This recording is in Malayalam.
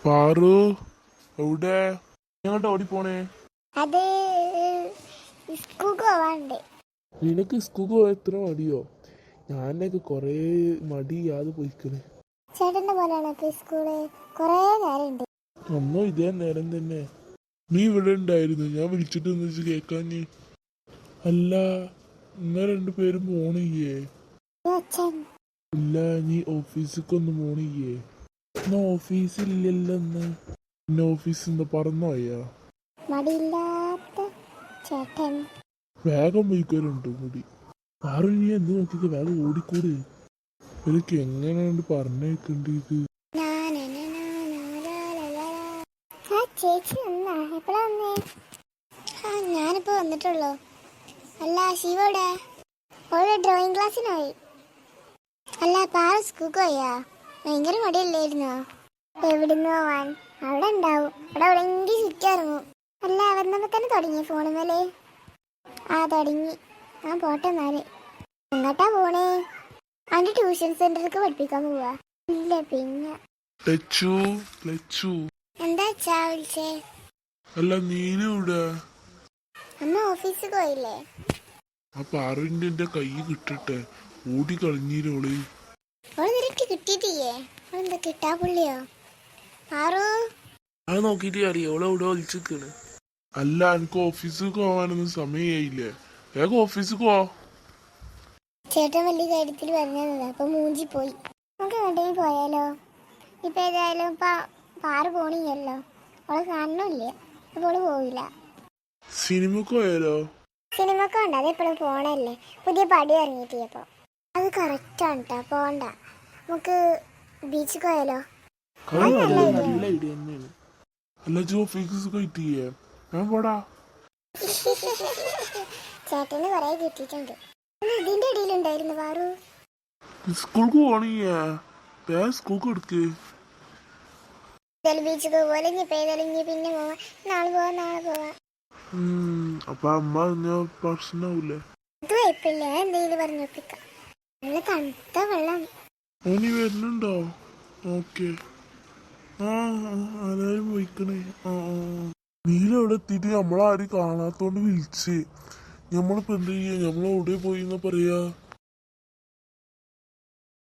പാറു എവിടെ ഞങ്ങോട്ട് ഓടിപ്പോണേ? അത് സ്കൂൾക്ക് പോവാണ്ട്. നിനക്ക് സ്കൂൾക്ക് പോയ എത്ര മടിയോ? ഞാനൊക്കെ കൊറേ മടിയാതെ പോയിക്കണ്. ചേട്ടന്റെ പോലെയാണ് സ്കൂള് കൊറേ നേരമുണ്ട്. ഒന്നോ ഇതേ നേരം തന്നെ. നീ ഇവിടെ ഉണ്ടായിരുന്നു, ഞാൻ വിളിച്ചിട്ട് വെച്ച് കേക്കാഞ്ഞ്. അല്ല, നിങ്ങൾ രണ്ടുപേരും പോണില്ലേ? അച്ഛൻ ഇല്ല, നീ ഓഫീസിക്കൊന്നും പോണില്ലേ? ഇന്ന് ഓഫീസില്ലല്ലോ. ഇന്ന് ഓഫീസ് എന്താ പറന്നോയാ? മടിയില്ലാത്ത ചേട്ടൻ. വേഗം പോയിക്കോരുണ്ട് കൂടി. പാറു, നീ എന്ത് നോക്കിയിട്ട് വേഗം ഓടിക്കൂടി. എനിക്ക് എങ്ങനെയാണ് പറഞ്ഞേക്കണ്ട ഇത്? ചേച്ചി വന്നാ? എപ്പോഴാ വന്നേ? ഞാനിപ്പോ വന്നിട്ടുള്ളൂ. അല്ല, ശിവോടെ ഓരോ ഡ്രോയിങ് ക്ലാസ്സിനായി. അല്ല, പാറ സ്കൂൾക്ക് പോയാ? ഭയങ്കര മടിയല്ലായിരുന്നോ? എവിടുന്ന് പോവാൻ, അവിടെ ഉണ്ടാവും. അവിടെ എവിടെയെങ്കിലും ചുറ്റിറങ്ങും. അല്ല, വന്നപ്പോ തന്നെ തുടങ്ങി ഫോണ് മേലെ. തുടങ്ങി. ഞാൻ പോട്ടെ എന്നാല്. എങ്ങോട്ടാ പോണേ? അവന്റെ ട്യൂഷൻ സെന്ററിലേക്ക് പഠിപ്പിക്കാൻ പോവാ. ഇല്ല പിന്നെ എന്താ അച്ഛാ വിളിച്ചേ? അല്ല, നീനൂടെ? അമ്മ ഓഫീസിൽ പോയില്ലേ? ആ പാറുവിന്റെ എന്റെ കൈ കിട്ടട്ടെ. ഓടി കളഞ്ഞീരോള്. അവള് നിനക്ക് കിട്ടിയിട്ടില്ലേ? അവളെന്താ കിട്ടാ പുള്ളിയോ? പാറു, അത് നോക്കിട്ട് അറിയോ ഓളെ ഇവിടെ വലിച്ചിരിക്കണ്. അല്ല, എനിക്ക് ഓഫീസിൽ പോവാനൊന്നും സമയായില്ലേ? വേഗം ഓഫീസിൽ പോ. ചേട്ടൻ വലിയ കാര്യത്തിൽ പറഞ്ഞതാ, അപ്പൊ മൂഞ്ചി പോയി. നമുക്ക് എങ്ങോട്ടെങ്കിലും പോയാലോ? ഇപ്പൊ ഏതായാലും പാറ് പോണില്ലല്ലോ, അവള് കാണണില്ല. അപ്പൊ അവള് പോവില്ല. സിനിമക്ക് പോയാലോ? സിനിമക്ക് വേണ്ട, അതെപ്പോഴും പോണല്ലേ. പുതിയ പടി ഇറങ്ങിയിട്ടിയപ്പോ അത് കറക്റ്റാണ് കേട്ടോ. പോണ്ട, നമുക്ക് ബീച്ചിൽ പോയാലോ? നല്ല ഐഡിയ തന്നെയാണ്. അല്ല, ഓഫീസ് കിട്ടിയേ? ഞാൻ പോടാ. ചേട്ടന് കൊറേ കിട്ടിയിട്ടുണ്ട്. ഇതിന്റെ ഇടയിലുണ്ടായിരുന്നു പാറു. സ്കൂൾക്ക് പോണിയാ? സ്കൂൾക്ക് എടുക്ക്. ബീച്ചിൽ പോലെ പിന്നെ പോവാം. നാളെ പോവാം. അപ്പൊ അമ്മ പ്രശ്നാവൂലേ? ഇത് കുഴപ്പമില്ല, എന്തെങ്കിലും പറഞ്ഞൊപ്പിക്കാം. നല്ല തണുത്ത വെള്ളം. നീ വരുന്നുണ്ടോ? ഓക്കെ. ആരും പോയിക്കണേ. നീലെവിടെ എത്തിയിട്ട് നമ്മളാരും കാണാത്തോണ്ട് വിളിച്ച്. നമ്മളിപ്പോ എന്ത് ചെയ്യാ? നമ്മളെവിടെ പോയിന്നാ പറയാ?